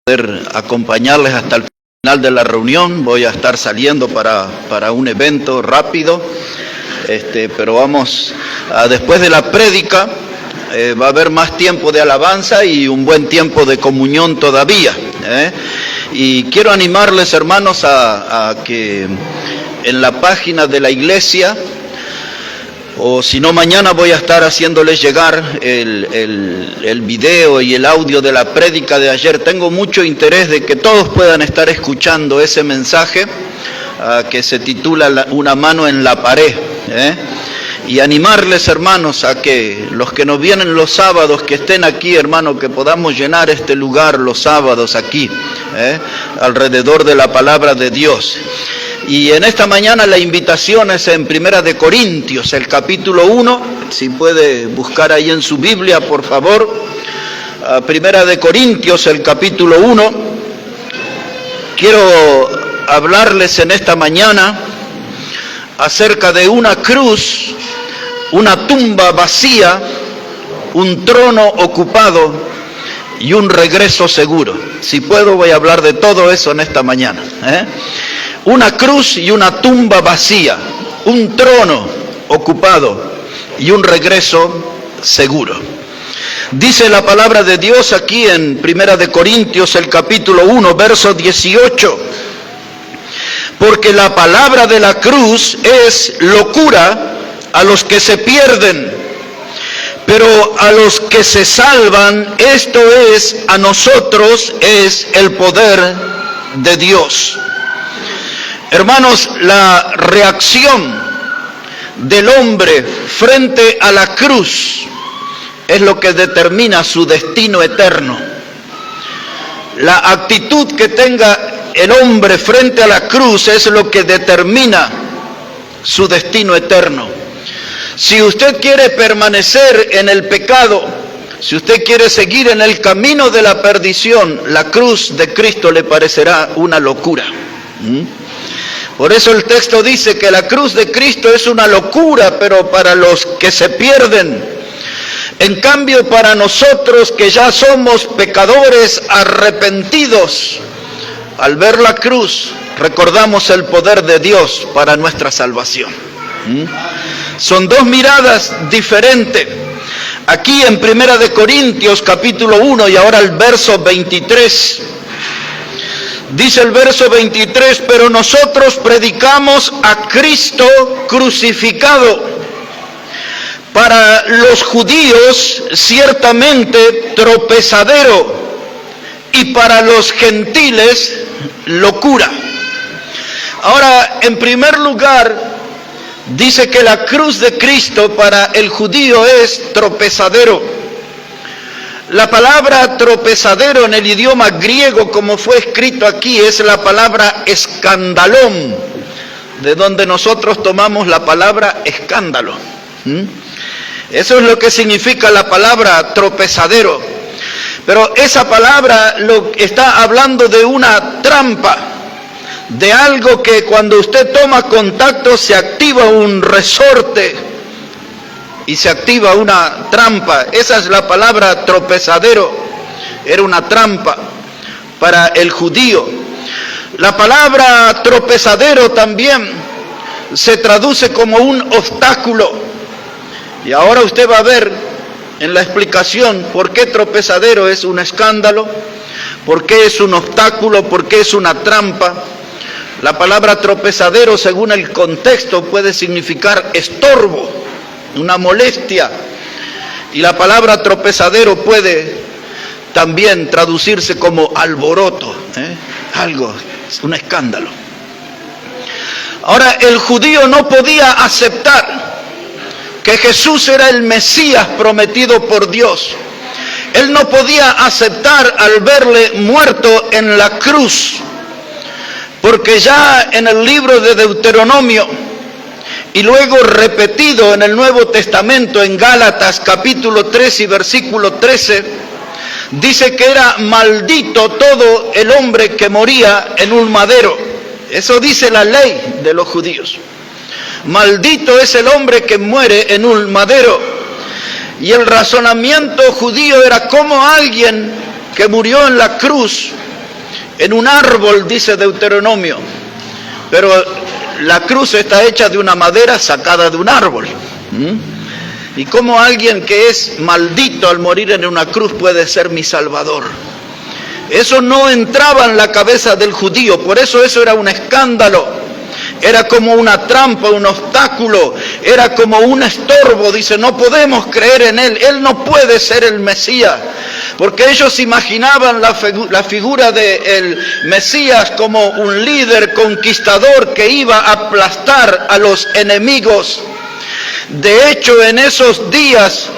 poder acompañarles hasta el final de la reunión. Voy a estar saliendo para un evento rápido, pero vamos, después de la prédica va a haber más tiempo de alabanza y un buen tiempo de comunión todavía. Y quiero animarles, hermanos, a que en la página de la iglesia, o si no, mañana voy a estar haciéndoles llegar el video y el audio de la prédica de ayer. Tengo mucho interés de que todos puedan estar escuchando ese mensaje que se titula Una mano en la pared. Y animarles, hermanos, a que los que nos vienen los sábados, que estén aquí, hermanos, que podamos llenar este lugar los sábados aquí, alrededor de la palabra de Dios. Y en esta mañana la invitación es en Primera de Corintios, el capítulo 1, si puede buscar ahí en su Biblia, por favor. Primera de Corintios, el capítulo 1. Quiero hablarles en esta mañana acerca de una cruz, una tumba vacía, un trono ocupado y un regreso seguro. Si puedo, voy a hablar de todo eso en esta mañana. Una cruz y una tumba vacía, un trono ocupado y un regreso seguro. Dice la palabra de Dios aquí en Primera de Corintios, el capítulo 1, verso 18. Porque la palabra de la cruz es locura a los que se pierden, pero a los que se salvan, esto es, a nosotros es el poder de Dios. Hermanos, la reacción del hombre frente a la cruz es lo que determina su destino eterno. La actitud que tenga el hombre frente a la cruz es lo que determina su destino eterno. Si usted quiere permanecer en el pecado, si usted quiere seguir en el camino de la perdición, la cruz de Cristo le parecerá una locura. Por eso el texto dice que la cruz de Cristo es una locura, pero para los que se pierden. En cambio, para nosotros que ya somos pecadores arrepentidos, al ver la cruz, recordamos el poder de Dios para nuestra salvación. Son dos miradas diferentes. Aquí en Primera de Corintios, capítulo 1, y ahora el verso 23. Dice el verso 23, pero nosotros predicamos a Cristo crucificado. Para los judíos, ciertamente tropezadero, y para los gentiles, locura. Ahora, en primer lugar, dice que la cruz de Cristo para el judío es tropezadero. La palabra tropezadero en el idioma griego, como fue escrito aquí, es la palabra escandalón, de donde nosotros tomamos la palabra escándalo. Eso es lo que significa la palabra tropezadero. Pero esa palabra está hablando de una trampa, de algo que cuando usted toma contacto se activa un resorte y se activa una trampa. Esa es la palabra tropezadero. Era una trampa para el judío. La palabra tropezadero también se traduce como un obstáculo. Y ahora usted va a ver en la explicación por qué tropezadero es un escándalo, por qué es un obstáculo, por qué es una trampa. La palabra tropezadero, según el contexto, puede significar estorbo, una molestia. Y la palabra tropezadero puede también traducirse como alboroto, algo, un escándalo. Ahora, el judío no podía aceptar que Jesús era el Mesías prometido por Dios. Él no podía aceptar al verle muerto en la cruz, porque ya en el libro de Deuteronomio y luego repetido en el Nuevo Testamento en Gálatas capítulo 3 y versículo 13, dice que era maldito todo el hombre que moría en un madero. Eso dice la ley de los judíos. Maldito es el hombre que muere en un madero. Y el razonamiento judío era cómo alguien que murió en la cruz en un árbol, dice Deuteronomio, pero la cruz está hecha de una madera sacada de un árbol. ¿Y cómo alguien que es maldito al morir en una cruz puede ser mi Salvador? Eso no entraba en la cabeza del judío, por eso era un escándalo. Era como una trampa, un obstáculo, era como un estorbo. Dice, no podemos creer en él no puede ser el Mesías. Porque ellos imaginaban la figura del Mesías como un líder conquistador que iba a aplastar a los enemigos. De hecho, en esos días,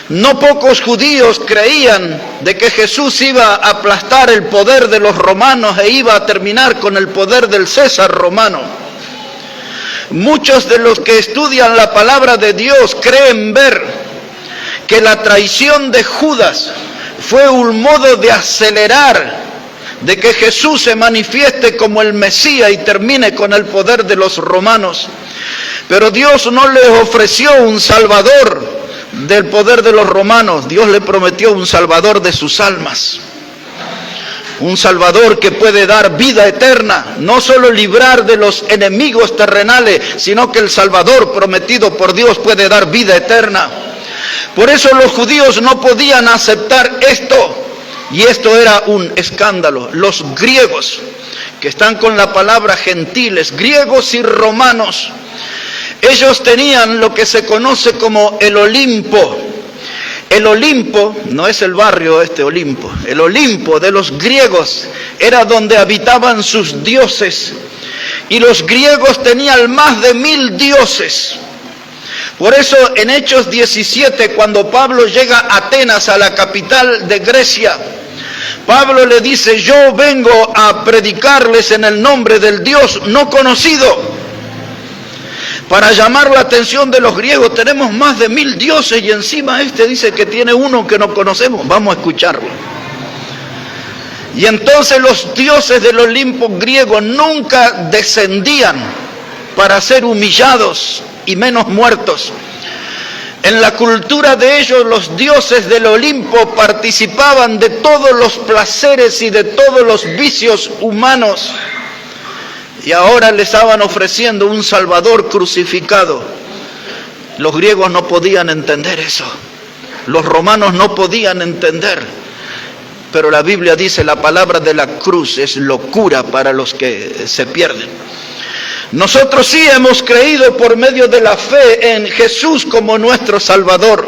no pocos judíos creían de que Jesús iba a aplastar el poder de los romanos e iba a terminar con el poder del César romano. Muchos de los que estudian la palabra de Dios creen ver que la traición de Judas fue un modo de acelerar, de que Jesús se manifieste como el Mesías y termine con el poder de los romanos. Pero Dios no les ofreció un Salvador del poder de los romanos. Dios le prometió un Salvador de sus almas. Un Salvador que puede dar vida eterna, no solo librar de los enemigos terrenales, sino que el Salvador prometido por Dios puede dar vida eterna. Por eso los judíos no podían aceptar esto, y esto era un escándalo. Los griegos, que están con la palabra gentiles, griegos y romanos, ellos tenían lo que se conoce como el Olimpo. El Olimpo no es el barrio Olimpo. El Olimpo de los griegos era donde habitaban sus dioses. Y los griegos tenían más de 1000 dioses. Por eso en Hechos 17, cuando Pablo llega a Atenas, a la capital de Grecia, Pablo le dice, yo vengo a predicarles en el nombre del Dios no conocido. Para llamar la atención de los griegos, tenemos más de 1000 dioses y encima dice que tiene uno que no conocemos. Vamos a escucharlo. Y entonces los dioses del Olimpo griego nunca descendían para ser humillados y menos muertos. En la cultura de ellos, los dioses del Olimpo participaban de todos los placeres y de todos los vicios humanos. Y ahora le estaban ofreciendo un Salvador crucificado. Los griegos no podían entender eso. Los romanos no podían entender. Pero la Biblia dice, la palabra de la cruz es locura para los que se pierden. Nosotros sí hemos creído por medio de la fe en Jesús como nuestro Salvador.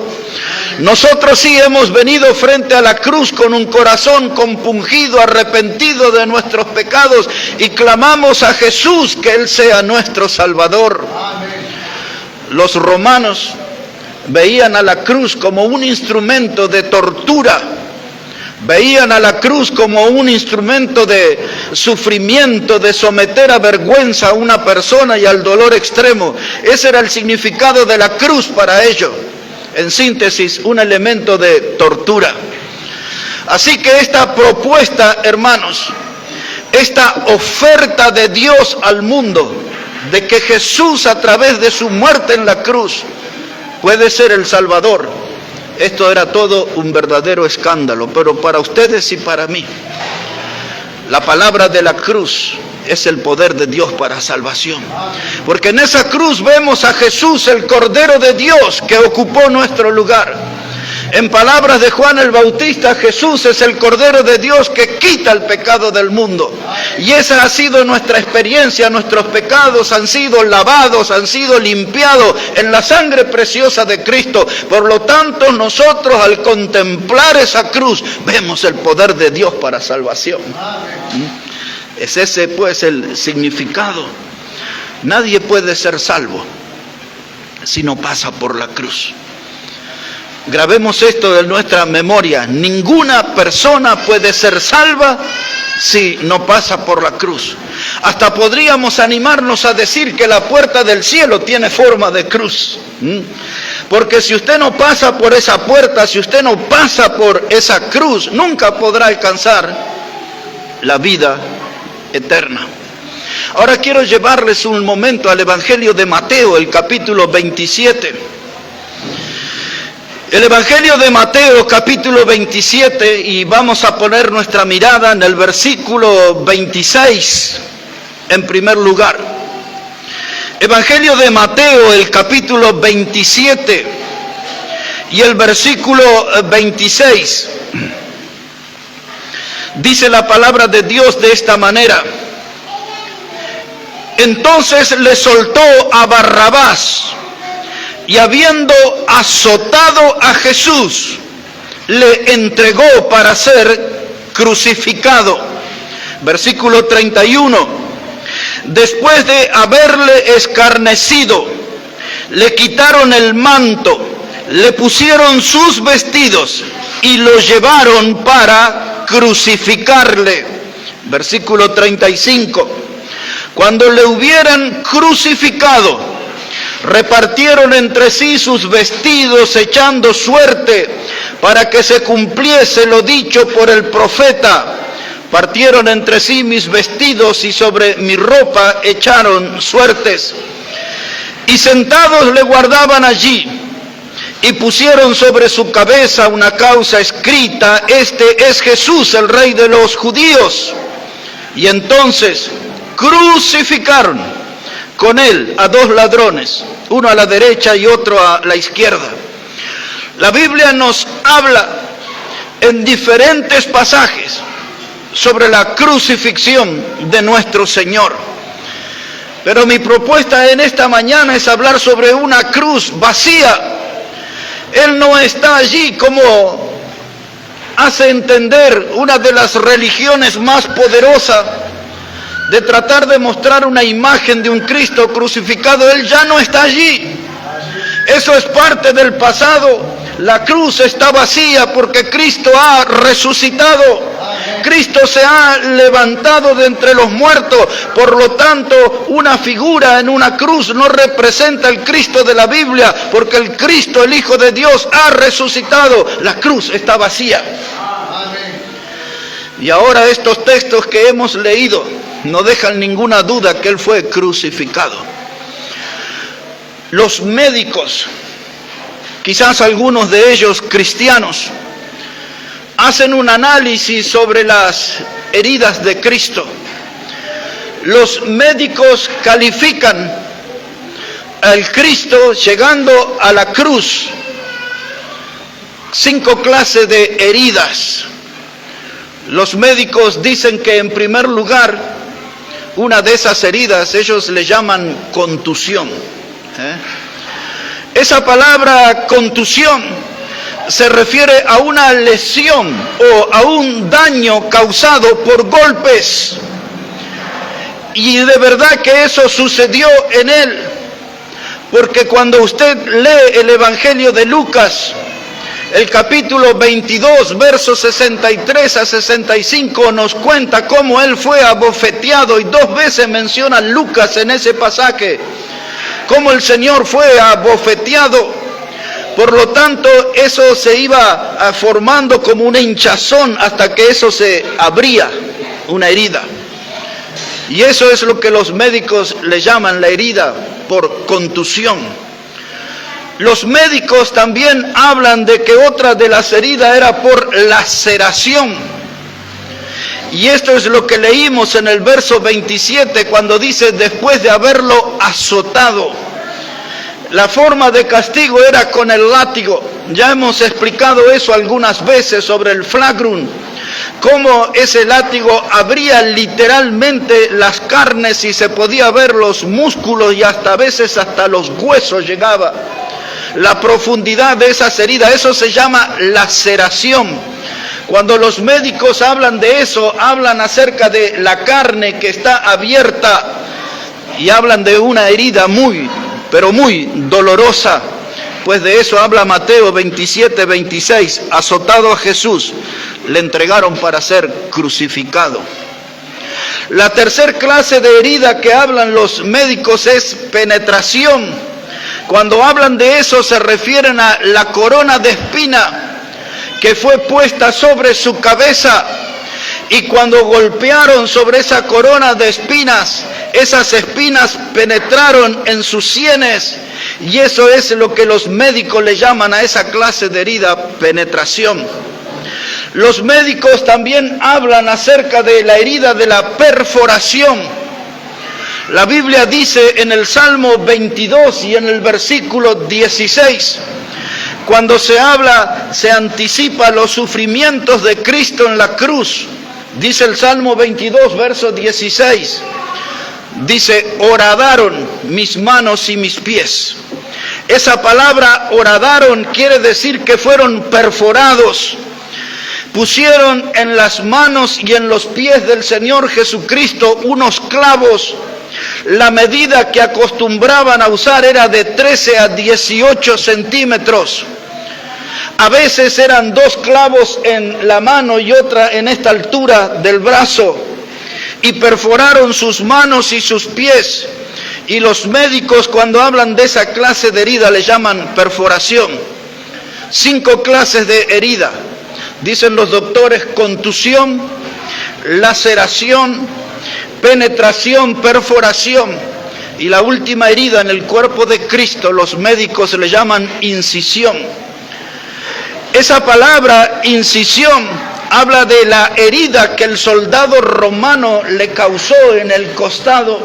Nosotros sí hemos venido frente a la cruz con un corazón compungido, arrepentido de nuestros pecados y clamamos a Jesús que Él sea nuestro Salvador. Amén. Los romanos veían a la cruz como un instrumento de tortura. Veían a la cruz como un instrumento de sufrimiento, de someter a vergüenza a una persona y al dolor extremo. Ese era el significado de la cruz para ellos. En síntesis, un elemento de tortura. Así que esta propuesta, hermanos, esta oferta de Dios al mundo, de que Jesús a través de su muerte en la cruz puede ser el Salvador, esto era todo un verdadero escándalo, pero para ustedes y para mí, la palabra de la cruz es el poder de Dios para salvación. Porque en esa cruz vemos a Jesús, el Cordero de Dios, que ocupó nuestro lugar. En palabras de Juan el Bautista, Jesús es el Cordero de Dios que quita el pecado del mundo. Y esa ha sido nuestra experiencia. Nuestros pecados han sido lavados, han sido limpiados en la sangre preciosa de Cristo. Por lo tanto, nosotros al contemplar esa cruz, vemos el poder de Dios para salvación. Es ese pues el significado. Nadie puede ser salvo si no pasa por la cruz. Grabemos esto en nuestra memoria. Ninguna persona puede ser salva si no pasa por la cruz. Hasta podríamos animarnos a decir que la puerta del cielo tiene forma de cruz. Porque si usted no pasa por esa puerta, si usted no pasa por esa cruz, nunca podrá alcanzar la vida eterna. Ahora quiero llevarles un momento al Evangelio de Mateo, el capítulo 27. El Evangelio de Mateo, capítulo 27, y vamos a poner nuestra mirada en el versículo 26, en primer lugar. Evangelio de Mateo, el capítulo 27, y el versículo 26. Dice la palabra de Dios de esta manera: entonces le soltó a Barrabás, y habiendo azotado a Jesús, le entregó para ser crucificado. Versículo 31. Después de haberle escarnecido, le quitaron el manto, le pusieron sus vestidos y lo llevaron para crucificarle. Versículo 35. Cuando le hubieran crucificado, repartieron entre sí sus vestidos, echando suerte para que se cumpliese lo dicho por el profeta: partieron entre sí mis vestidos y sobre mi ropa echaron suertes. Y sentados le guardaban allí, y pusieron sobre su cabeza una causa escrita: este es Jesús, el Rey de los judíos. Y entonces crucificaron con él a dos ladrones, uno a la derecha y otro a la izquierda. La Biblia nos habla en diferentes pasajes sobre la crucifixión de nuestro Señor. Pero mi propuesta en esta mañana es hablar sobre una cruz vacía. Él no está allí como hace entender una de las religiones más poderosas, de tratar de mostrar una imagen de un Cristo crucificado. Él ya no está allí. Eso es parte del pasado. La cruz está vacía porque Cristo ha resucitado. Cristo se ha levantado de entre los muertos. Por lo tanto, una figura en una cruz no representa el Cristo de la Biblia, porque el Cristo, el Hijo de Dios, ha resucitado. La cruz está vacía. Y ahora estos textos que hemos leído no dejan ninguna duda que Él fue crucificado. Los médicos, quizás algunos de ellos cristianos, hacen un análisis sobre las heridas de Cristo. Los médicos califican al Cristo llegando a la cruz 5 clases de heridas. Los médicos dicen que en primer lugar, una de esas heridas ellos le llaman contusión. Esa palabra contusión se refiere a una lesión o a un daño causado por golpes. Y de verdad que eso sucedió en él, porque cuando usted lee el Evangelio de Lucas, el capítulo 22, versos 63 a 65, nos cuenta cómo él fue abofeteado, y 2 veces menciona Lucas en ese pasaje, cómo el Señor fue abofeteado. Por lo tanto, eso se iba formando como una hinchazón hasta que eso se abría, una herida. Y eso es lo que los médicos le llaman la herida por contusión. Los médicos también hablan de que otra de las heridas era por laceración. Y esto es lo que leímos en el verso 27, cuando dice: después de haberlo azotado. La forma de castigo era con el látigo. Ya hemos explicado eso algunas veces sobre el flagrum, cómo ese látigo abría literalmente las carnes y se podía ver los músculos, y hasta a veces hasta los huesos llegaba. La profundidad de esas heridas, eso se llama laceración. Cuando los médicos hablan de eso, hablan acerca de la carne que está abierta y hablan de una herida muy, pero muy dolorosa. Pues de eso habla Mateo 27, 26. Azotado a Jesús, le entregaron para ser crucificado. La tercer clase de herida que hablan los médicos es penetración. Cuando hablan de eso se refieren a la corona de espina que fue puesta sobre su cabeza, y cuando golpearon sobre esa corona de espinas, esas espinas penetraron en sus sienes Y eso es lo que los médicos le llaman a esa clase de herida, penetración. Los médicos también hablan acerca de la herida de la perforación. La Biblia dice en el Salmo 22 y en el versículo 16, cuando se habla, se anticipa los sufrimientos de Cristo en la cruz. Dice el Salmo 22, verso 16, dice, horadaron mis manos y mis pies. Esa palabra horadaron quiere decir que fueron perforados. Pusieron en las manos y en los pies del Señor Jesucristo unos clavos. La medida que acostumbraban a usar era de 13 a 18 centímetros. A veces eran 2 clavos en la mano y otra en esta altura del brazo. Y perforaron sus manos y sus pies. Y los médicos, cuando hablan de esa clase de herida, le llaman perforación. 5 clases de herida. Dicen los doctores: contusión, laceración, penetración, perforación. Y la última herida en el cuerpo de Cristo, los médicos le llaman incisión. Esa palabra incisión habla de la herida que el soldado romano le causó en el costado.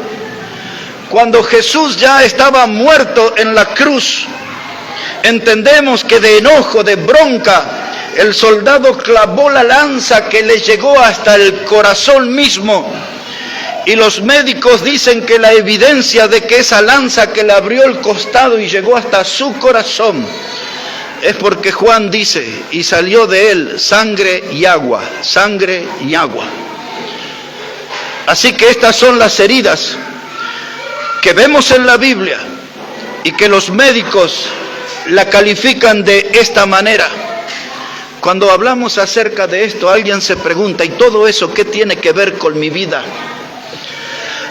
Cuando Jesús ya estaba muerto en la cruz, entendemos que de enojo, de bronca, el soldado clavó la lanza que le llegó hasta el corazón mismo. Y los médicos dicen que la evidencia de que esa lanza que le abrió el costado y llegó hasta su corazón es porque Juan dice, y salió de él sangre y agua, sangre y agua. Así que estas son las heridas que vemos en la Biblia y que los médicos la califican de esta manera. Cuando hablamos acerca de esto, alguien se pregunta, ¿y todo eso qué tiene que ver con mi vida?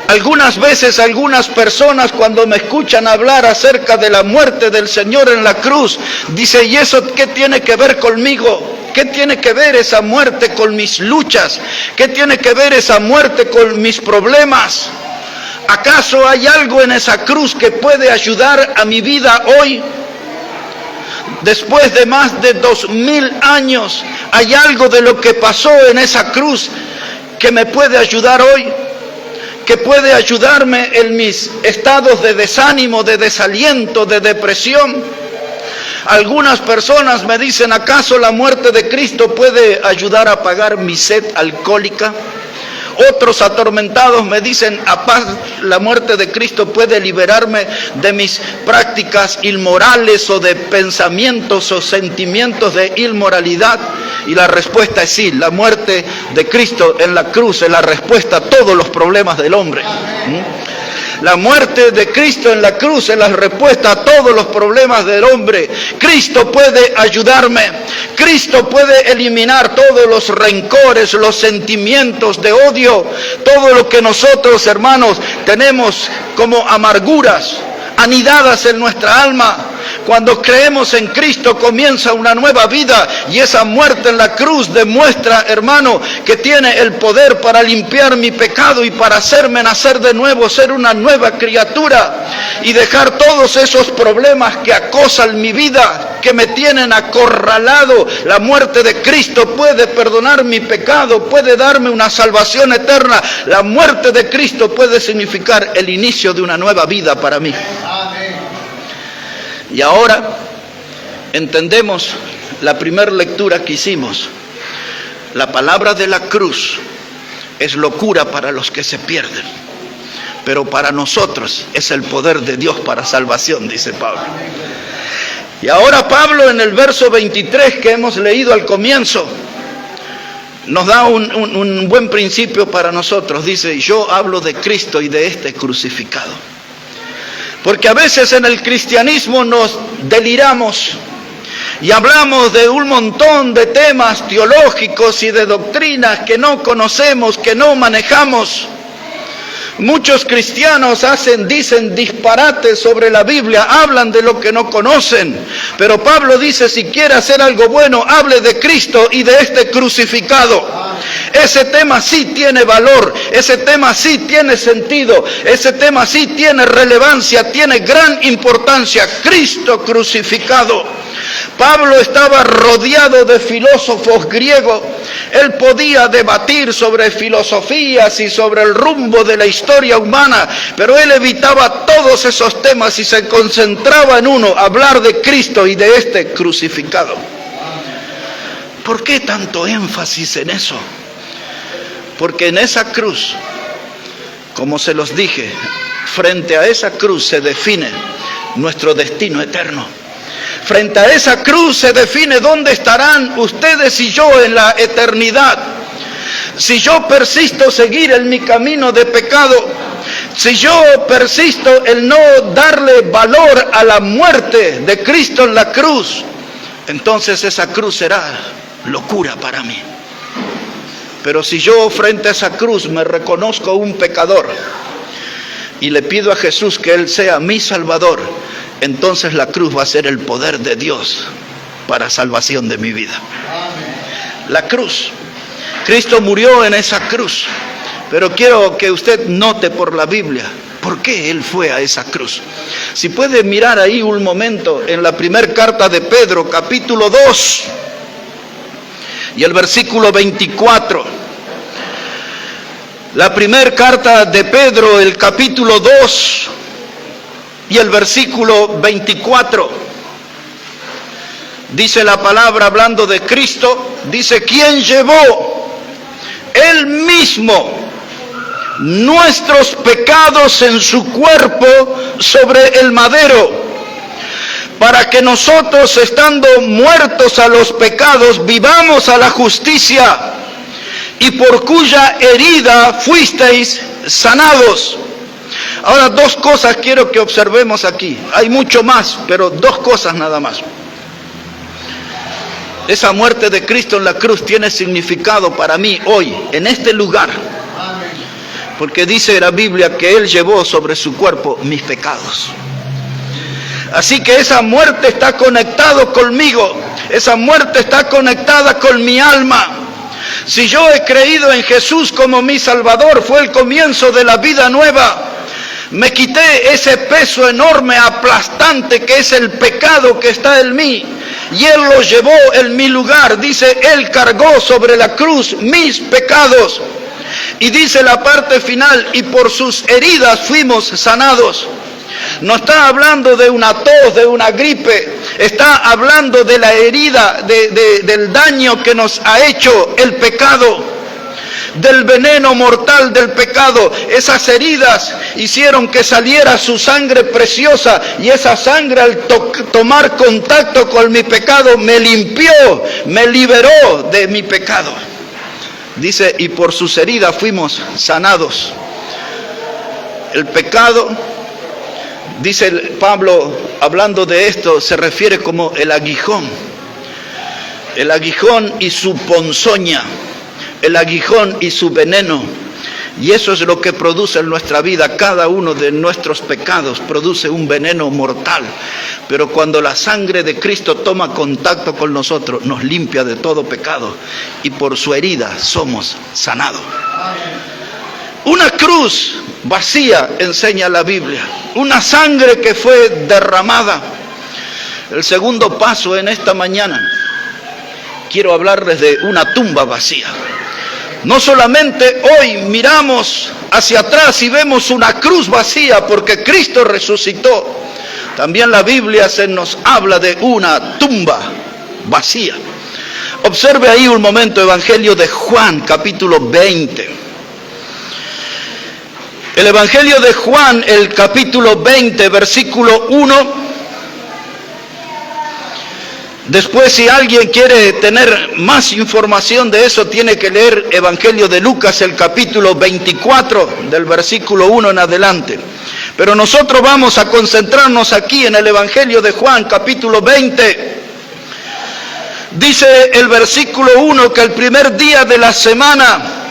Algunas veces, algunas personas cuando me escuchan hablar acerca de la muerte del Señor en la cruz, dicen, ¿y eso qué tiene que ver conmigo? ¿Qué tiene que ver esa muerte con mis luchas? ¿Qué tiene que ver esa muerte con mis problemas? ¿Acaso hay algo en esa cruz que puede ayudar a mi vida hoy? Después de más de 2000 años, ¿hay algo de lo que pasó en esa cruz que me puede ayudar hoy? ¿Que puede ayudarme en mis estados de desánimo, de desaliento, de depresión? Algunas personas me dicen, ¿acaso la muerte de Cristo puede ayudar a apagar mi sed alcohólica? Otros atormentados me dicen, la muerte de Cristo puede liberarme de mis prácticas inmorales o de pensamientos o sentimientos de inmoralidad. Y la respuesta es sí, la muerte de Cristo en la cruz es la respuesta a todos los problemas del hombre. La muerte de Cristo en la cruz es la respuesta a todos los problemas del hombre. Cristo puede ayudarme. Cristo puede eliminar todos los rencores, los sentimientos de odio, todo lo que nosotros, hermanos, tenemos como amarguras anidadas en nuestra alma. Cuando creemos en Cristo comienza una nueva vida y esa muerte en la cruz demuestra, hermano, que tiene el poder para limpiar mi pecado y para hacerme nacer de nuevo, ser una nueva criatura y dejar todos esos problemas que acosan mi vida, que me tienen acorralado. La muerte de Cristo puede perdonar mi pecado, puede darme una salvación eterna. La muerte de Cristo puede significar el inicio de una nueva vida para mí. Y ahora entendemos la primera lectura que hicimos. La palabra de la cruz es locura para los que se pierden, pero para nosotros es el poder de Dios para salvación, dice Pablo. Y ahora Pablo en el verso 23 que hemos leído al comienzo, nos da un buen principio para nosotros. Dice, yo hablo de Cristo y de este crucificado. Porque a veces en el cristianismo nos deliramos y hablamos de un montón de temas teológicos y de doctrinas que no conocemos, que no manejamos. Muchos cristianos dicen disparates sobre la Biblia, hablan de lo que no conocen. Pero Pablo dice, si quiere hacer algo bueno, hable de Cristo y de este crucificado. Ese tema sí tiene valor, ese tema sí tiene sentido, ese tema sí tiene relevancia, tiene gran importancia. Cristo crucificado. Pablo estaba rodeado de filósofos griegos. Él podía debatir sobre filosofías y sobre el rumbo de la historia humana, pero él evitaba todos esos temas y se concentraba en uno, hablar de Cristo y de este crucificado. ¿Por qué tanto énfasis en eso? Porque en esa cruz, como se los dije, frente a esa cruz se define nuestro destino eterno. Frente a esa cruz se define dónde estarán ustedes y yo en la eternidad. Si yo persisto seguir en mi camino de pecado, si yo persisto en no darle valor a la muerte de Cristo en la cruz, entonces esa cruz será locura para mí. Pero si yo frente a esa cruz me reconozco un pecador y le pido a Jesús que Él sea mi Salvador, entonces la cruz va a ser el poder de Dios para salvación de mi vida. La cruz. Cristo murió en esa cruz. Pero quiero que usted note por la Biblia por qué Él fue a esa cruz. Si puede mirar ahí un momento en la primera carta de Pedro, capítulo 2, y el versículo 24. La primera carta de Pedro, el capítulo 2, y el versículo 24, dice la palabra hablando de Cristo, dice: quien llevó Él mismo nuestros pecados en su cuerpo sobre el madero, para que nosotros, estando muertos a los pecados, vivamos a la justicia, y por cuya herida fuisteis sanados. Ahora, dos cosas quiero que observemos aquí. Hay mucho más, pero dos cosas nada más. Esa muerte de Cristo en la cruz tiene significado para mí hoy, en este lugar. Porque dice la Biblia que Él llevó sobre su cuerpo mis pecados. Así que esa muerte está conectada conmigo. Esa muerte está conectada con mi alma. Si yo he creído en Jesús como mi Salvador, fue el comienzo de la vida nueva. Me quité ese peso enorme, aplastante, que es el pecado que está en mí, y Él lo llevó en mi lugar. Dice, Él cargó sobre la cruz mis pecados. Y dice la parte final, y por sus heridas fuimos sanados. No está hablando de una tos, de una gripe, está hablando de la herida, del daño que nos ha hecho el pecado, del veneno mortal del pecado. Esas heridas hicieron que saliera su sangre preciosa, y esa sangre, al tomar contacto con mi pecado, me limpió, me liberó de mi pecado. Dice, y por sus heridas fuimos sanados. El pecado, dice Pablo, hablando de esto, se refiere como el aguijón y su ponzoña, el aguijón y su veneno. Y eso es lo que produce en nuestra vida. Cada uno de nuestros pecados produce un veneno mortal. Pero cuando la sangre de Cristo toma contacto con nosotros, nos limpia de todo pecado. Y por su herida somos sanados. Una cruz vacía, enseña la Biblia. Una sangre que fue derramada. El segundo paso en esta mañana, quiero hablarles de una tumba vacía. No solamente hoy miramos hacia atrás y vemos una cruz vacía porque Cristo resucitó, también la Biblia se nos habla de una tumba vacía. Observe ahí un momento Evangelio de Juan, capítulo 20. El Evangelio de Juan, el capítulo 20, versículo 1. Después, si alguien quiere tener más información de eso, tiene que leer Evangelio de Lucas, el capítulo 24, del versículo 1 en adelante. Pero nosotros vamos a concentrarnos aquí en el Evangelio de Juan, capítulo 20. Dice el versículo 1 que el primer día de la semana,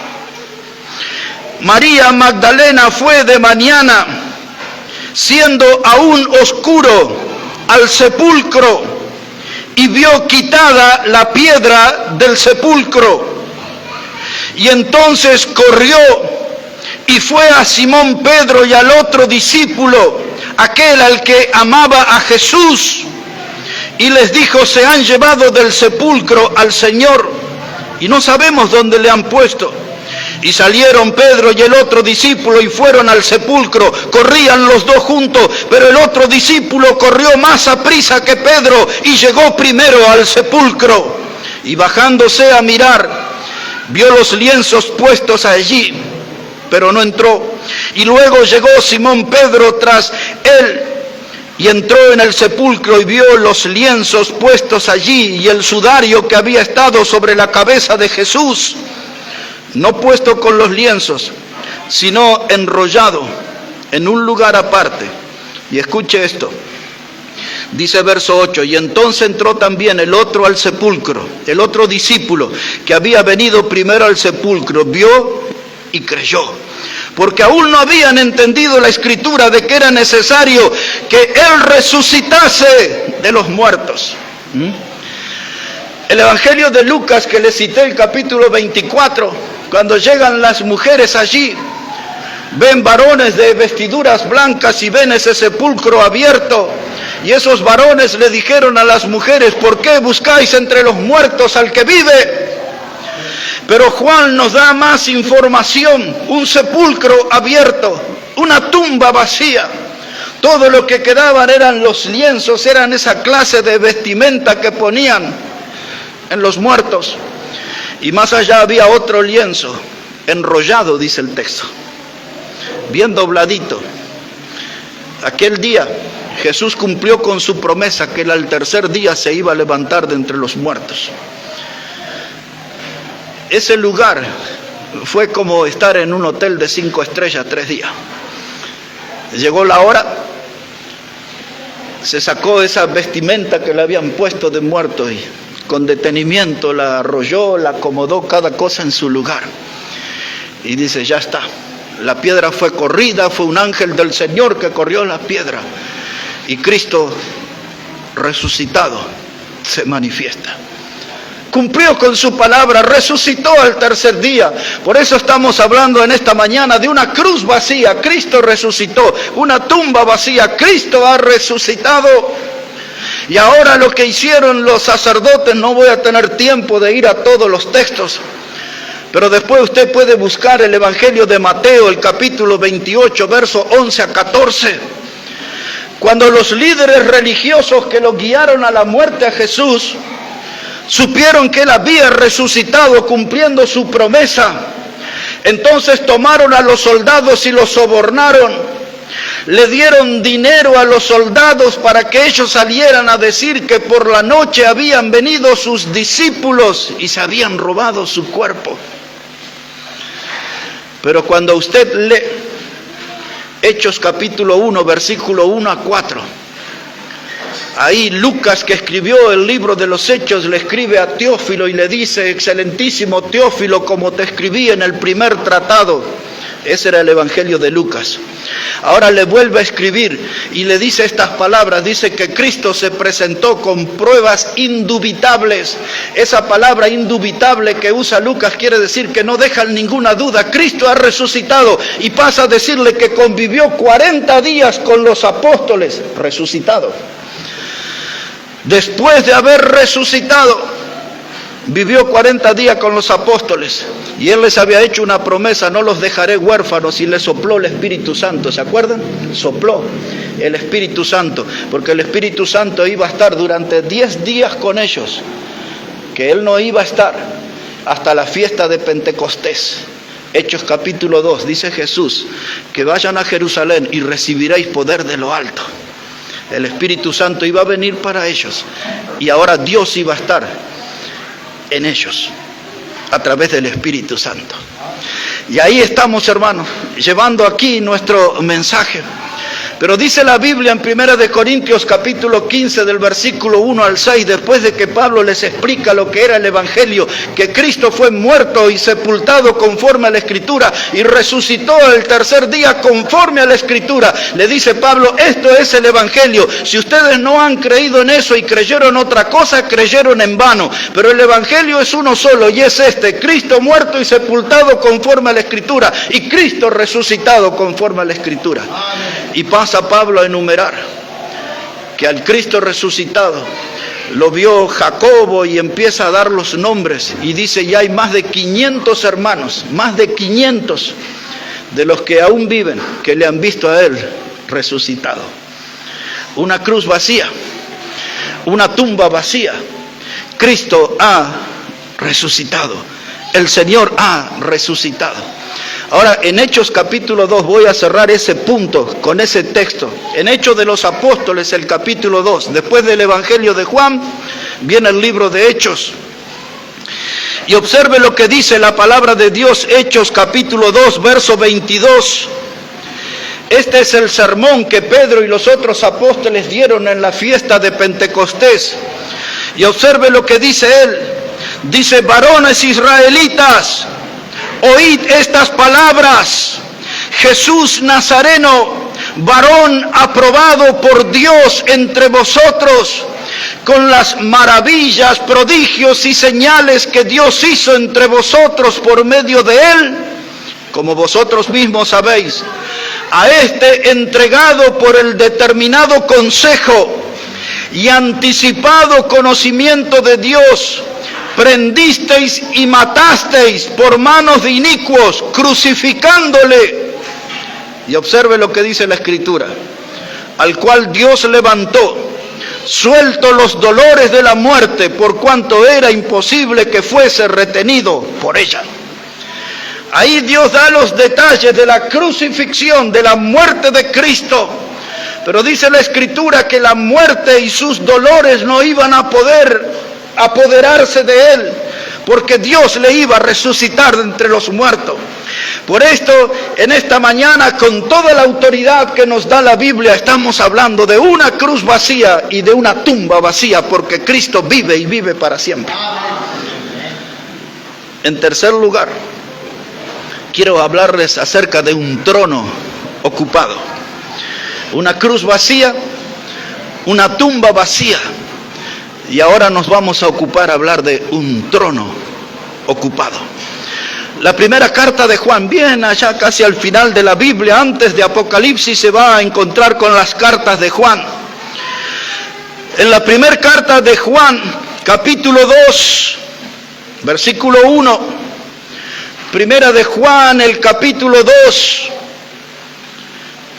María Magdalena fue de mañana, siendo aún oscuro, al sepulcro, y vio quitada la piedra del sepulcro. Y entonces corrió y fue a Simón Pedro y al otro discípulo, aquel al que amaba a Jesús, y les dijo: se han llevado del sepulcro al Señor y no sabemos dónde le han puesto. Y salieron Pedro y el otro discípulo y fueron al sepulcro. Corrían los dos juntos, pero el otro discípulo corrió más aprisa que Pedro y llegó primero al sepulcro. Y bajándose a mirar, vio los lienzos puestos allí, pero no entró. Y luego llegó Simón Pedro tras él y entró en el sepulcro y vio los lienzos puestos allí y el sudario que había estado sobre la cabeza de Jesús, no puesto con los lienzos, sino enrollado en un lugar aparte. Y escuche esto, dice verso 8: y entonces entró también el otro al sepulcro, el otro discípulo que había venido primero al sepulcro, vio y creyó, porque aún no habían entendido la escritura de que era necesario que él resucitase de los muertos. El Evangelio de Lucas que les cité, el capítulo 24, cuando llegan las mujeres allí, ven varones de vestiduras blancas y ven ese sepulcro abierto. Y esos varones le dijeron a las mujeres: ¿por qué buscáis entre los muertos al que vive? Pero Juan nos da más información: un sepulcro abierto, una tumba vacía. Todo lo que quedaban eran los lienzos, eran esa clase de vestimenta que ponían en los muertos. Y más allá había otro lienzo, enrollado, dice el texto, bien dobladito. Aquel día Jesús cumplió con su promesa que él al tercer día se iba a levantar de entre los muertos. Ese lugar fue como estar en un hotel de 5 estrellas 3 días. Llegó la hora, se sacó esa vestimenta que le habían puesto de muerto y con detenimiento la arrolló, la acomodó cada cosa en su lugar. Y dice: ya está. La piedra fue corrida, fue un ángel del Señor que corrió la piedra. Y Cristo resucitado se manifiesta. Cumplió con su palabra, resucitó al tercer día. Por eso estamos hablando en esta mañana de una cruz vacía. Cristo resucitó. Una tumba vacía. Cristo ha resucitado. Y ahora lo que hicieron los sacerdotes, no voy a tener tiempo de ir a todos los textos, pero después usted puede buscar el Evangelio de Mateo, el capítulo 28, versos 11 a 14. Cuando los líderes religiosos que lo guiaron a la muerte a Jesús supieron que él había resucitado cumpliendo su promesa, entonces tomaron a los soldados y los sobornaron. Le dieron dinero a los soldados para que ellos salieran a decir que por la noche habían venido sus discípulos y se habían robado su cuerpo. Pero cuando usted lee Hechos capítulo 1, versículo 1 a 4, ahí Lucas, que escribió el libro de los Hechos, le escribe a Teófilo y le dice: excelentísimo Teófilo, como te escribí en el primer tratado. Ese era el Evangelio de Lucas. Ahora le vuelve a escribir y le dice estas palabras. Dice que Cristo se presentó con pruebas indubitables. Esa palabra indubitable que usa Lucas quiere decir que no dejan ninguna duda. Cristo ha resucitado, y pasa a decirle que convivió 40 días con los apóstoles, resucitado. Después de haber resucitado, vivió 40 días con los apóstoles y él les había hecho una promesa: no los dejaré huérfanos, y les sopló el Espíritu Santo. ¿Se acuerdan? Sopló el Espíritu Santo, porque el Espíritu Santo iba a estar durante 10 días con ellos, que él no iba a estar hasta la fiesta de Pentecostés. Hechos capítulo 2, dice Jesús que vayan a Jerusalén y recibiréis poder de lo alto. El Espíritu Santo iba a venir para ellos y ahora Dios iba a estar en ellos a través del Espíritu Santo. Y ahí estamos, hermanos, llevando aquí nuestro mensaje. Pero dice la Biblia en 1 de Corintios capítulo 15 del versículo 1 al 6, después de que Pablo les explica lo que era el Evangelio, que Cristo fue muerto y sepultado conforme a la Escritura y resucitó el tercer día conforme a la Escritura. Le dice Pablo, esto es el Evangelio. Si ustedes no han creído en eso y creyeron otra cosa, creyeron en vano. Pero el Evangelio es uno solo y es este: Cristo muerto y sepultado conforme a la Escritura y Cristo resucitado conforme a la Escritura. Y pasa Pablo a enumerar que al Cristo resucitado lo vio Jacobo y empieza a dar los nombres y dice, ya hay más de 500 hermanos, más de 500 de los que aún viven, que le han visto a él resucitado. Una cruz vacía, una tumba vacía. Cristo ha resucitado, el Señor ha resucitado. Ahora, en Hechos capítulo 2, voy a cerrar ese punto con ese texto. En Hechos de los Apóstoles, el capítulo 2, después del Evangelio de Juan, viene el libro de Hechos. Y observe lo que dice la palabra de Dios, Hechos capítulo 2, verso 22. Este es el sermón que Pedro y los otros apóstoles dieron en la fiesta de Pentecostés. Y observe lo que dice él. Dice, varones israelitas, oíd estas palabras. Jesús Nazareno, varón aprobado por Dios entre vosotros, con las maravillas, prodigios y señales que Dios hizo entre vosotros por medio de él, como vosotros mismos sabéis, a este entregado por el determinado consejo y anticipado conocimiento de Dios, prendisteis y matasteis por manos de inicuos, crucificándole. Y observe lo que dice la Escritura: al cual Dios levantó, suelto los dolores de la muerte, por cuanto era imposible que fuese retenido por ella. Ahí Dios da los detalles de la crucifixión, de la muerte de Cristo. Pero dice la Escritura que la muerte y sus dolores no iban a poder apoderarse de él, porque Dios le iba a resucitar de entre los muertos. Por esto, en esta mañana, con toda la autoridad que nos da la Biblia, estamos hablando de una cruz vacía y de una tumba vacía, porque Cristo vive y vive para siempre. En tercer lugar, quiero hablarles acerca de un trono ocupado. Una cruz vacía, una tumba vacía. Y ahora nos vamos a ocupar a hablar de un trono ocupado. La primera carta de Juan, bien allá casi al final de la Biblia, antes de Apocalipsis, se va a encontrar con las cartas de Juan. En la primera carta de Juan, capítulo 2, versículo 1. Primera de Juan, el capítulo 2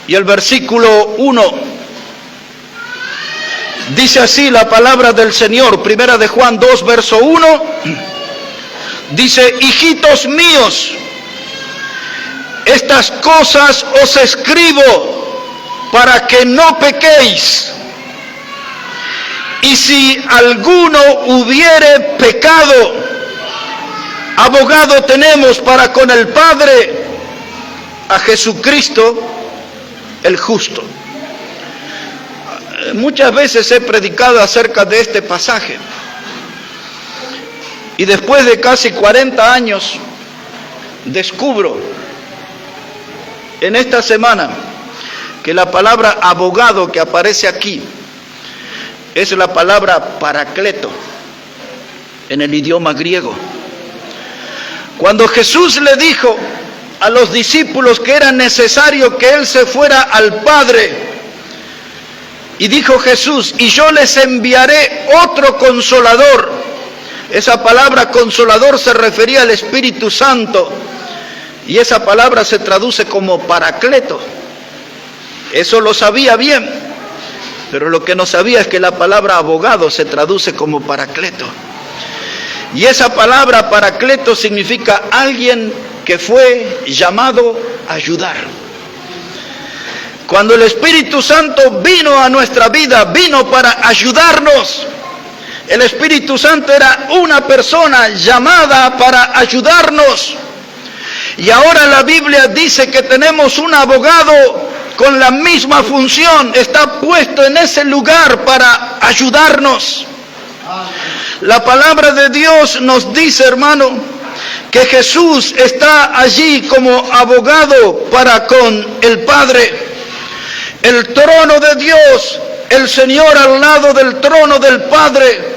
y el versículo 1. Dice así la palabra del Señor, primera de Juan 2, verso 1, dice, hijitos míos, estas cosas os escribo para que no pequéis. Y si alguno hubiere pecado, abogado tenemos para con el Padre, a Jesucristo el justo. Muchas veces he predicado acerca de este pasaje y después de casi 40 años descubro en esta semana que la palabra abogado que aparece aquí es la palabra paracleto en el idioma griego. Cuando Jesús le dijo a los discípulos que era necesario que él se fuera al Padre, y dijo Jesús, y yo les enviaré otro consolador. Esa palabra consolador se refería al Espíritu Santo, y esa palabra se traduce como paracleto. Eso lo sabía bien, pero lo que no sabía es que la palabra abogado se traduce como paracleto. Y esa palabra paracleto significa alguien que fue llamado a ayudar. Cuando el Espíritu Santo vino a nuestra vida, vino para ayudarnos. El Espíritu Santo era una persona llamada para ayudarnos. Y ahora la Biblia dice que tenemos un abogado con la misma función, está puesto en ese lugar para ayudarnos. La palabra de Dios nos dice, hermano, que Jesús está allí como abogado para con el Padre. El trono de Dios, el Señor al lado del trono del Padre,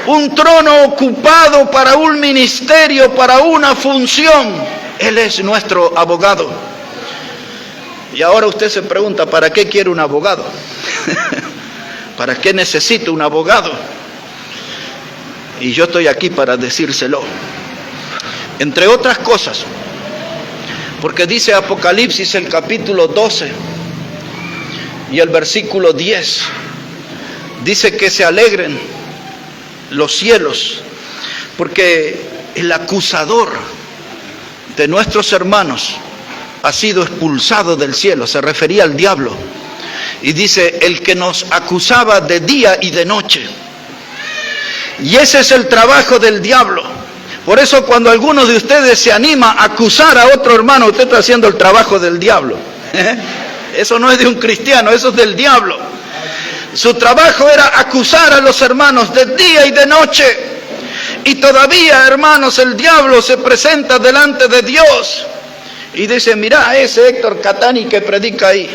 un trono ocupado para un ministerio, para una función. Él es nuestro abogado. Y ahora usted se pregunta, ¿para qué quiere un abogado? ¿Para qué necesita un abogado? Y yo estoy aquí para decírselo. Entre otras cosas, porque dice Apocalipsis el capítulo 12 y el versículo 10, dice que se alegren los cielos, porque el acusador de nuestros hermanos ha sido expulsado del cielo. Se refería al diablo. Y dice, el que nos acusaba de día y de noche. Y ese es el trabajo del diablo. Por eso cuando alguno de ustedes se anima a acusar a otro hermano, usted está haciendo el trabajo del diablo. Eso no es de un cristiano, eso es del diablo. Su trabajo era acusar a los hermanos de día y de noche. Y todavía, hermanos, el diablo se presenta delante de Dios y dice, mira a ese Héctor Catani que predica ahí,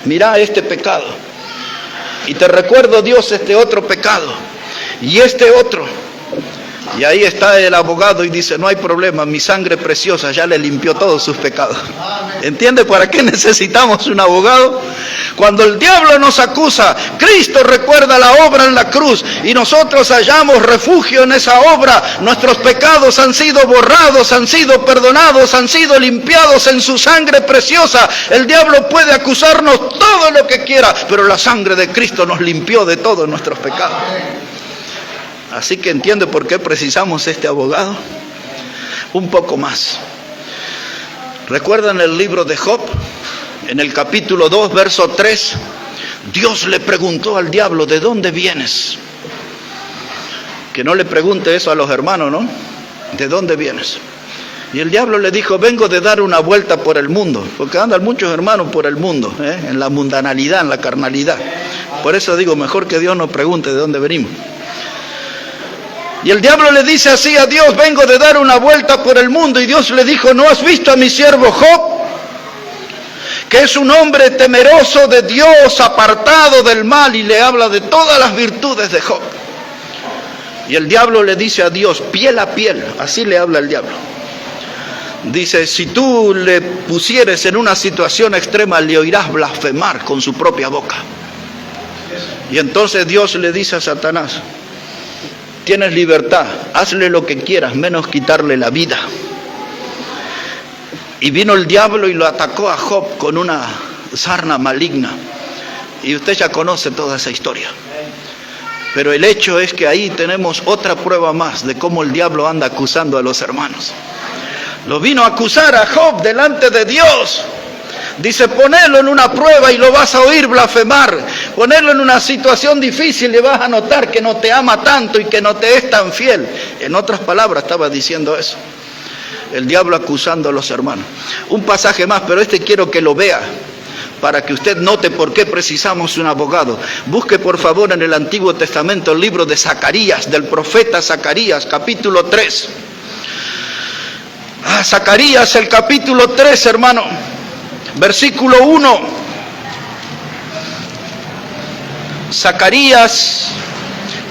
mira este pecado, y te recuerdo, Dios, este otro pecado y este otro. Y ahí está el abogado y dice, no hay problema, mi sangre preciosa ya le limpió todos sus pecados. ¿Entiende para qué necesitamos un abogado? Cuando el diablo nos acusa, Cristo recuerda la obra en la cruz y nosotros hallamos refugio en esa obra. Nuestros pecados han sido borrados, han sido perdonados, han sido limpiados en su sangre preciosa. El diablo puede acusarnos todo lo que quiera, pero la sangre de Cristo nos limpió de todos nuestros pecados. Así que entiende por qué precisamos este abogado. Un poco más. ¿Recuerdan el libro de Job? En el capítulo 2, verso 3, Dios le preguntó al diablo, ¿de dónde vienes? Que no le pregunte eso a los hermanos, ¿no? ¿De dónde vienes? Y el diablo le dijo, vengo de dar una vuelta por el mundo, porque andan muchos hermanos por el mundo, en la mundanalidad, en la carnalidad. Por eso digo, mejor que Dios nos pregunte de dónde venimos. Y el diablo le dice así a Dios, vengo de dar una vuelta por el mundo. Y Dios le dijo, ¿no has visto a mi siervo Job? Que es un hombre temeroso de Dios, apartado del mal. Y le habla de todas las virtudes de Job. Y el diablo le dice a Dios, piel a piel, así le habla el diablo. Dice, si tú le pusieres en una situación extrema, le oirás blasfemar con su propia boca. Y entonces Dios le dice a Satanás, tienes libertad, hazle lo que quieras, menos quitarle la vida. Y vino el diablo y lo atacó a Job con una sarna maligna. Y usted ya conoce toda esa historia. Pero el hecho es que ahí tenemos otra prueba más de cómo el diablo anda acusando a los hermanos. Lo vino a acusar a Job delante de Dios. Dice, ponelo en una prueba y lo vas a oír blasfemar. Ponerlo en una situación difícil y vas a notar que no te ama tanto y que no te es tan fiel. En otras palabras estaba diciendo eso. El diablo acusando a los hermanos. Un pasaje más, pero este quiero que lo vea, para que usted note por qué precisamos un abogado. Busque por favor en el Antiguo Testamento el libro de Zacarías, del profeta Zacarías, capítulo 3. Zacarías, el capítulo 3, hermano. Versículo 1, Zacarías,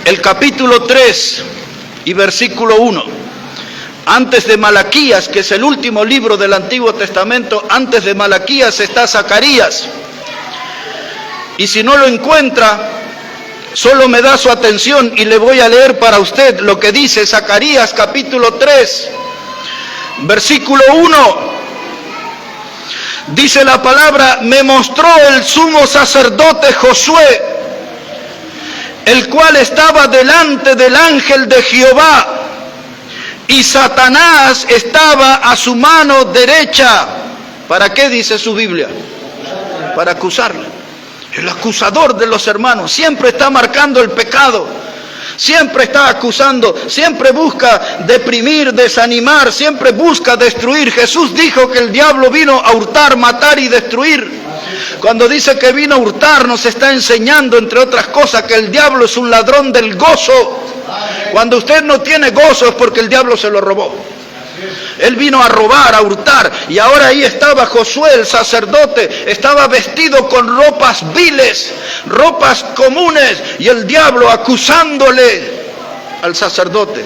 el capítulo 3 y versículo 1. Antes de Malaquías, que es el último libro del Antiguo Testamento, antes de Malaquías está Zacarías. Y si no lo encuentra, solo me da su atención y le voy a leer para usted lo que dice Zacarías, capítulo 3, versículo 1. Dice la palabra, me mostró el sumo sacerdote Josué, el cual estaba delante del ángel de Jehová, y Satanás estaba a su mano derecha. ¿Para qué dice su Biblia? Para acusarle. El acusador de los hermanos siempre está marcando el pecado. Siempre está acusando, siempre busca deprimir, desanimar, siempre busca destruir. Jesús dijo que el diablo vino a hurtar, matar y destruir. Cuando dice que vino a hurtar, nos está enseñando, entre otras cosas, que el diablo es un ladrón del gozo. Cuando usted no tiene gozo es porque el diablo se lo robó. Él vino a robar, a hurtar, y ahora ahí estaba Josué, el sacerdote, estaba vestido con ropas viles, ropas comunes, y el diablo acusándole al sacerdote.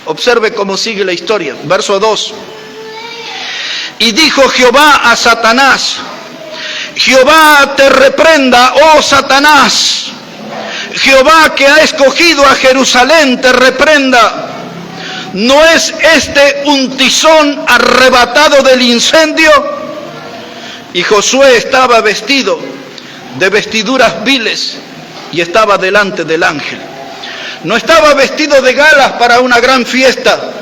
Observe cómo sigue la historia, verso 2. Y dijo Jehová a Satanás: Jehová te reprenda, oh Satanás. Jehová, que ha escogido a Jerusalén, te reprenda. ¿No es este un tizón arrebatado del incendio? Y Josué estaba vestido de vestiduras viles y estaba delante del ángel. No estaba vestido de galas para una gran fiesta.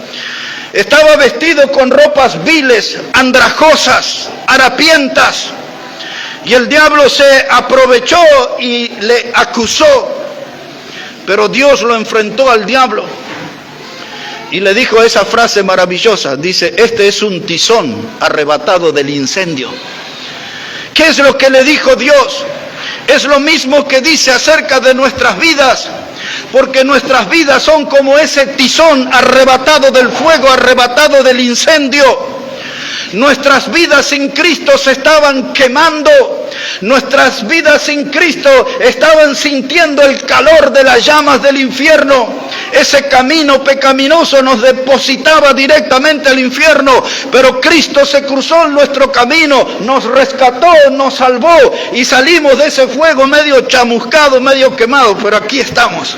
Estaba vestido con ropas viles, andrajosas, harapientas. Y el diablo se aprovechó y le acusó. Pero Dios lo enfrentó al diablo y le dijo esa frase maravillosa. Dice: este es un tizón arrebatado del incendio. ¿Qué es lo que le dijo Dios? Es lo mismo que dice acerca de nuestras vidas, porque nuestras vidas son como ese tizón arrebatado del fuego, arrebatado del incendio. Nuestras vidas sin Cristo se estaban quemando. Nuestras vidas sin Cristo estaban sintiendo el calor de las llamas del infierno. Ese camino pecaminoso nos depositaba directamente al infierno, pero Cristo se cruzó en nuestro camino, nos rescató, nos salvó y salimos de ese fuego medio chamuscado, medio quemado, pero aquí estamos.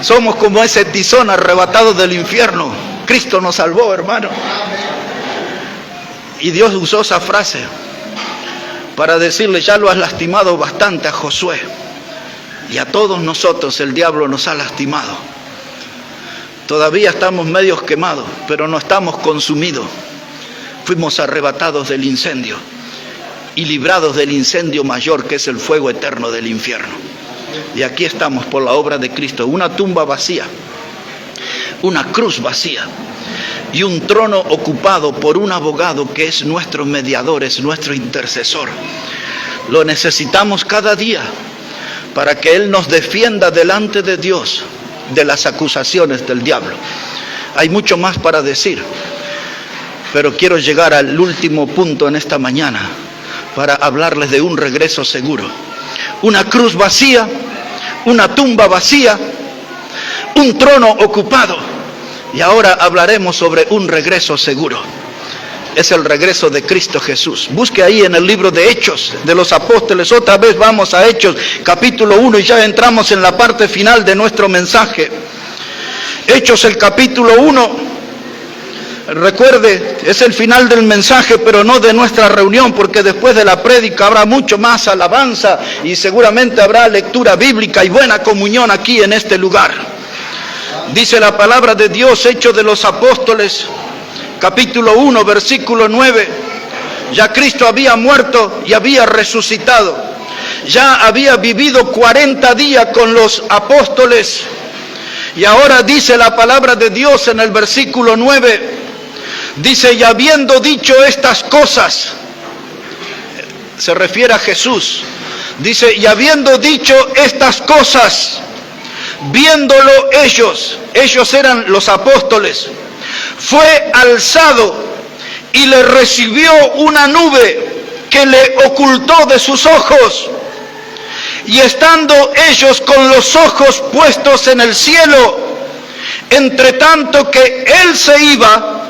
Somos como ese tizón arrebatado del infierno. Cristo nos salvó, hermano. Y Dios usó esa frase para decirle: ya lo has lastimado bastante a Josué, y a todos nosotros el diablo nos ha lastimado. Todavía estamos medios quemados, pero no estamos consumidos. Fuimos arrebatados del incendio y librados del incendio mayor, que es el fuego eterno del infierno. Y aquí estamos por la obra de Cristo. Una tumba vacía, una cruz vacía y un trono ocupado por un abogado que es nuestro mediador, es nuestro intercesor. Lo necesitamos cada día para que Él nos defienda delante de Dios de las acusaciones del diablo. Hay mucho más para decir, pero quiero llegar al último punto en esta mañana para hablarles de un regreso seguro. Una cruz vacía, una tumba vacía, un trono ocupado. Y ahora hablaremos sobre un regreso seguro. Es el regreso de Cristo Jesús. Busque ahí en el libro de Hechos de los Apóstoles. Otra vez vamos a Hechos, capítulo 1, y ya entramos en la parte final de nuestro mensaje. Hechos, el capítulo 1. Recuerde, es el final del mensaje, pero no de nuestra reunión, porque después de la prédica habrá mucho más alabanza y seguramente habrá lectura bíblica y buena comunión aquí en este lugar. Dice la palabra de Dios, Hechos de los Apóstoles, capítulo 1, versículo 9. Ya Cristo había muerto y había resucitado. Ya había vivido 40 días con los apóstoles. Y ahora dice la palabra de Dios en el versículo 9. Dice: y habiendo dicho estas cosas, se refiere a Jesús. Dice: y habiendo dicho estas cosas, viéndolo ellos eran los apóstoles, fue alzado y le recibió una nube que le ocultó de sus ojos. Y estando ellos con los ojos puestos en el cielo, entre tanto que él se iba,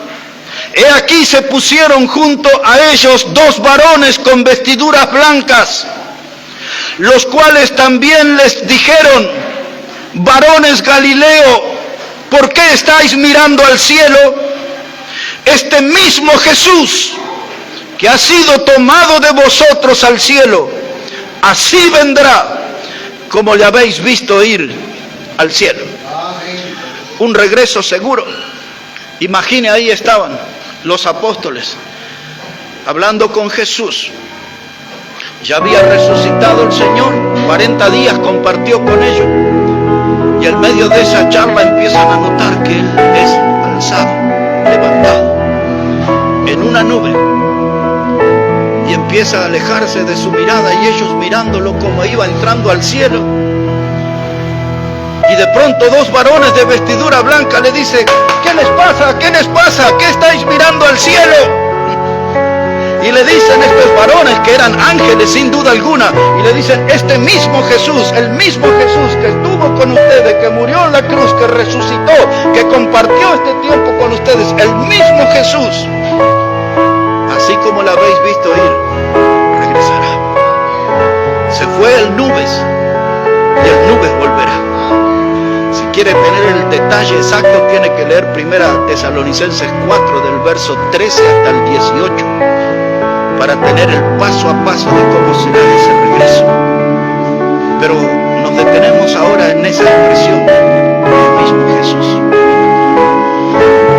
he aquí se pusieron junto a ellos dos varones con vestiduras blancas, los cuales también les dijeron: varones Galileo, ¿por qué estáis mirando al cielo? Este mismo Jesús que ha sido tomado de vosotros al cielo, así vendrá como le habéis visto ir al cielo. Un regreso seguro. Imagine, ahí estaban los apóstoles hablando con Jesús. Ya había resucitado el Señor, 40 días compartió con ellos. Y en medio de esa charla empiezan a notar que él es alzado, levantado en una nube, y empieza a alejarse de su mirada, y ellos mirándolo como iba entrando al cielo. Y de pronto dos varones de vestidura blanca le dicen: ¿qué les pasa? ¿Qué les pasa? ¿Qué estáis mirando al cielo? Y le dicen estos varones, que eran ángeles sin duda alguna, y le dicen: este mismo Jesús, el mismo Jesús que estuvo con ustedes, que murió en la cruz, que resucitó, que compartió este tiempo con ustedes, el mismo Jesús, así como lo habéis visto ir, regresará. Se fue en nubes, y en nubes volverá. Si quiere tener el detalle exacto, tiene que leer 1 Tesalonicenses 4, del verso 13 hasta el 18, para tener el paso a paso de cómo será ese regreso. Pero nos detenemos ahora en esa expresión del mismo Jesús.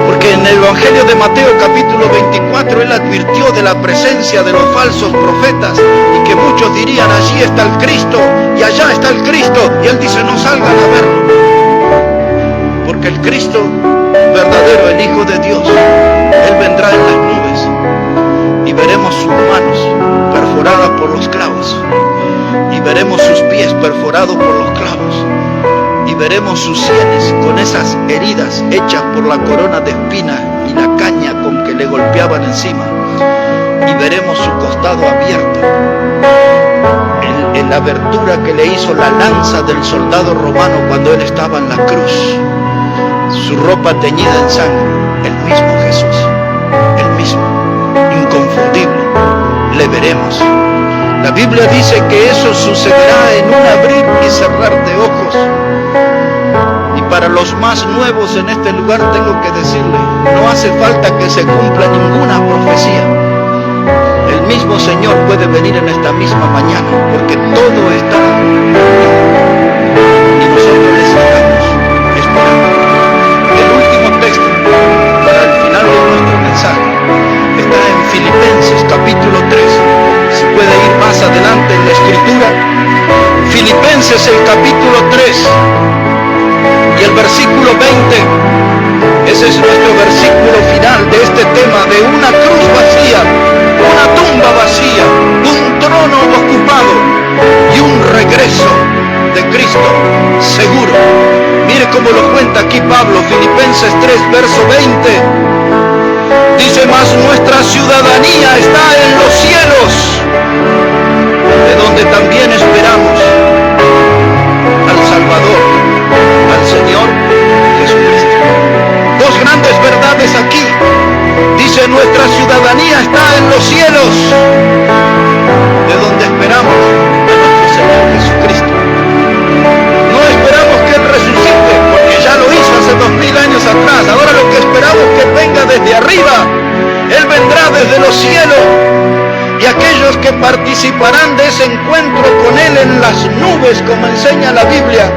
Porque en el Evangelio de Mateo capítulo 24, él advirtió de la presencia de los falsos profetas, y que muchos dirían: allí está el Cristo, y allá está el Cristo, y él dice: no salgan a verlo. Porque el Cristo verdadero, el Hijo de Dios, él vendrá en las nubes, y veremos sus manos perforadas por los clavos, y veremos sus pies perforados por los clavos, y veremos sus sienes con esas heridas hechas por la corona de espinas y la caña con que le golpeaban encima, y veremos su costado abierto, en la abertura que le hizo la lanza del soldado romano cuando él estaba en la cruz, su ropa teñida en sangre. El mismo Jesús, el mismo, inconfundible, le veremos. La Biblia dice que eso sucederá en un abrir y cerrar de ojos. Y para los más nuevos en este lugar tengo que decirle: no hace falta que se cumpla ninguna profecía. El mismo Señor puede venir en esta misma mañana, porque todo está y nosotros necesitamos esperar. El último texto para el final de nuestro mensaje está en Filipenses capítulo 3. Si puede ir más adelante en la escritura, Filipenses el capítulo 3 y el versículo 20. Ese es nuestro versículo final de este tema de una cruz vacía, una tumba vacía, un trono ocupado y un regreso de Cristo seguro. Mire cómo lo cuenta aquí Pablo, Filipenses 3, verso 20. Dice: mas nuestra ciudadanía está en los cielos, de donde también esperamos al Salvador, al Señor Jesucristo. Dos grandes verdades aquí. Dice: nuestra ciudadanía está en los cielos, de donde esperamos a nuestro Señor Jesucristo. No esperamos que Él resucite, porque ya lo hizo hace 2000 años atrás. Ahora lo que esperamos es que Él venga desde arriba. Él vendrá desde los cielos, y aquellos que participarán de ese encuentro con Él en las nubes, como enseña la Biblia,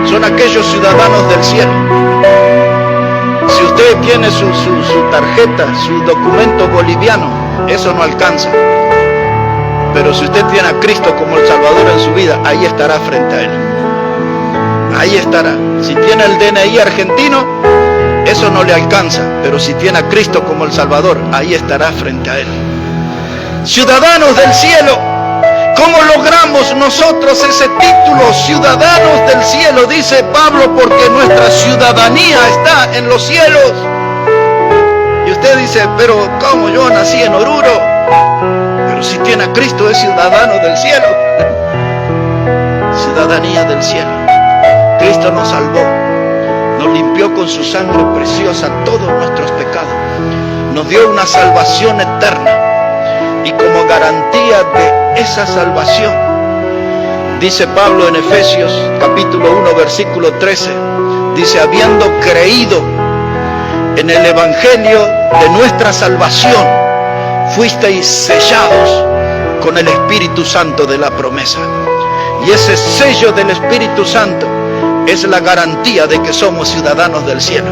son aquellos ciudadanos del cielo. Si usted tiene su tarjeta, su documento boliviano, eso no alcanza. Pero si usted tiene a Cristo como el Salvador en su vida, ahí estará frente a Él. Ahí estará. Si tiene el DNI argentino, eso no le alcanza. Pero si tiene a Cristo como el Salvador, ahí estará frente a Él. Ciudadanos del cielo. ¿Cómo logramos nosotros ese título, ciudadanos del cielo? Dice Pablo: porque nuestra ciudadanía está en los cielos. Y usted dice: pero ¿cómo? Yo nací en Oruro. Pero si tiene a Cristo, es ciudadano del cielo. Ciudadanía del cielo. Cristo nos salvó, nos limpió con su sangre preciosa todos nuestros pecados, nos dio una salvación eterna, y como garantía de esa salvación, dice Pablo en Efesios capítulo 1 versículo 13, dice: habiendo creído en el evangelio de nuestra salvación, fuisteis sellados con el Espíritu Santo de la promesa. Y ese sello del Espíritu Santo es la garantía de que somos ciudadanos del cielo.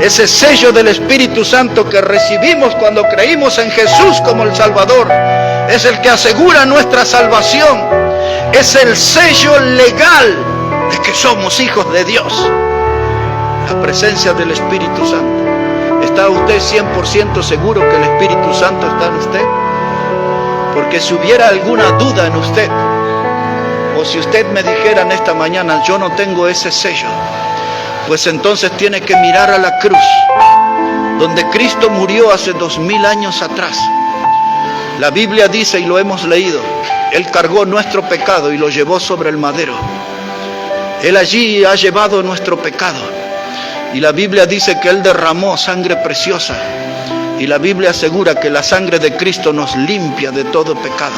Ese sello del Espíritu Santo que recibimos cuando creímos en Jesús como el Salvador es el que asegura nuestra salvación. Es el sello legal de que somos hijos de Dios. La presencia del Espíritu Santo. ¿Está usted 100% seguro que el Espíritu Santo está en usted? Porque si hubiera alguna duda en usted, o si usted me dijera en esta mañana, yo no tengo ese sello, pues entonces tiene que mirar a la cruz, donde Cristo murió hace 2000 años atrás. La Biblia dice, y lo hemos leído, Él cargó nuestro pecado y lo llevó sobre el madero. Él allí ha llevado nuestro pecado. Y la Biblia dice que Él derramó sangre preciosa. Y la Biblia asegura que la sangre de Cristo nos limpia de todo pecado.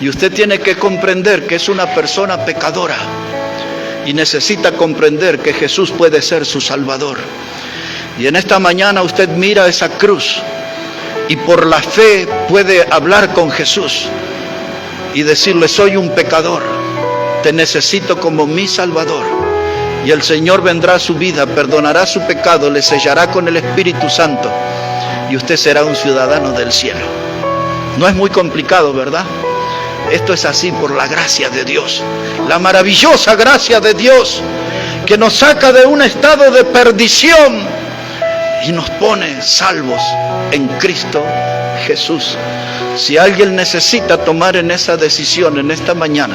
Y usted tiene que comprender que es una persona pecadora. Y necesita comprender que Jesús puede ser su Salvador. Y en esta mañana usted mira esa cruz. Y por la fe puede hablar con Jesús. Y decirle, soy un pecador. Te necesito como mi Salvador. Y el Señor vendrá a su vida, perdonará su pecado, le sellará con el Espíritu Santo y usted será un ciudadano del cielo. No es muy complicado, ¿verdad? Esto es así por la gracia de Dios, la maravillosa gracia de Dios que nos saca de un estado de perdición y nos pone salvos en Cristo Jesús. Si alguien necesita tomar en esa decisión en esta mañana,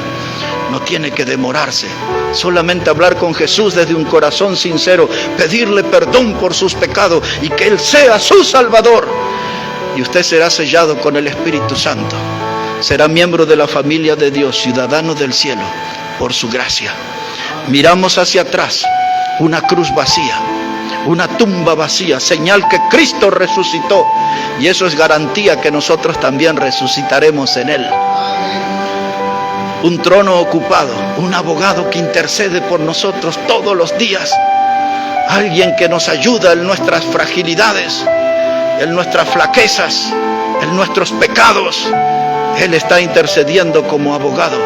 no tiene que demorarse, solamente hablar con Jesús desde un corazón sincero, pedirle perdón por sus pecados y que Él sea su Salvador. Y usted será sellado con el Espíritu Santo, será miembro de la familia de Dios, ciudadano del cielo, por su gracia. Miramos hacia atrás, una cruz vacía, una tumba vacía, señal que Cristo resucitó, y eso es garantía que nosotros también resucitaremos en Él. Un trono ocupado, un abogado que intercede por nosotros todos los días, alguien que nos ayuda en nuestras fragilidades, en nuestras flaquezas, en nuestros pecados. Él está intercediendo como abogado.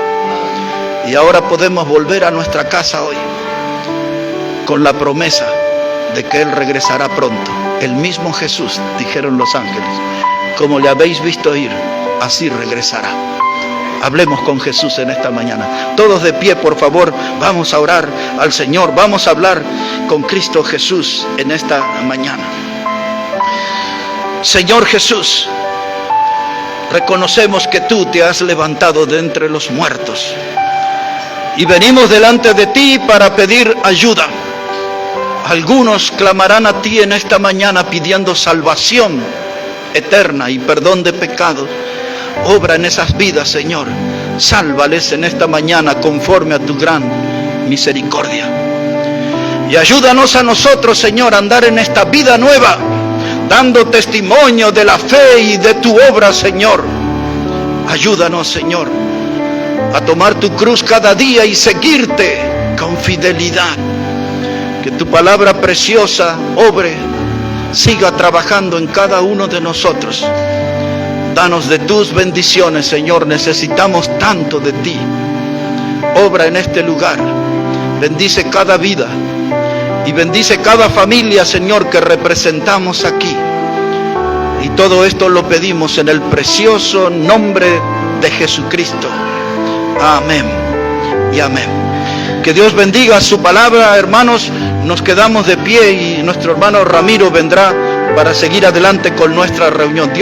Y ahora podemos volver a nuestra casa hoy con la promesa de que Él regresará pronto. El mismo Jesús, dijeron los ángeles, como le habéis visto ir, así regresará. Hablemos con Jesús en esta mañana. Todos de pie, por favor, vamos a orar al Señor. Vamos a hablar con Cristo Jesús en esta mañana. Señor Jesús, reconocemos que tú te has levantado de entre los muertos. Y venimos delante de ti para pedir ayuda. Algunos clamarán a ti en esta mañana pidiendo salvación eterna y perdón de pecados. Obra en esas vidas, Señor. Sálvales en esta mañana conforme a tu gran misericordia. Y ayúdanos a nosotros, Señor, a andar en esta vida nueva, dando testimonio de la fe y de tu obra, Señor. Ayúdanos, Señor, a tomar tu cruz cada día y seguirte con fidelidad. Que tu palabra preciosa obre, siga trabajando en cada uno de nosotros. Danos de tus bendiciones, Señor, necesitamos tanto de ti. Obra en este lugar, bendice cada vida y bendice cada familia, Señor, que representamos aquí. Y todo esto lo pedimos en el precioso nombre de Jesucristo. Amén y amén. Que Dios bendiga su palabra, hermanos. Nos quedamos de pie y nuestro hermano Ramiro vendrá para seguir adelante con nuestra reunión. Dios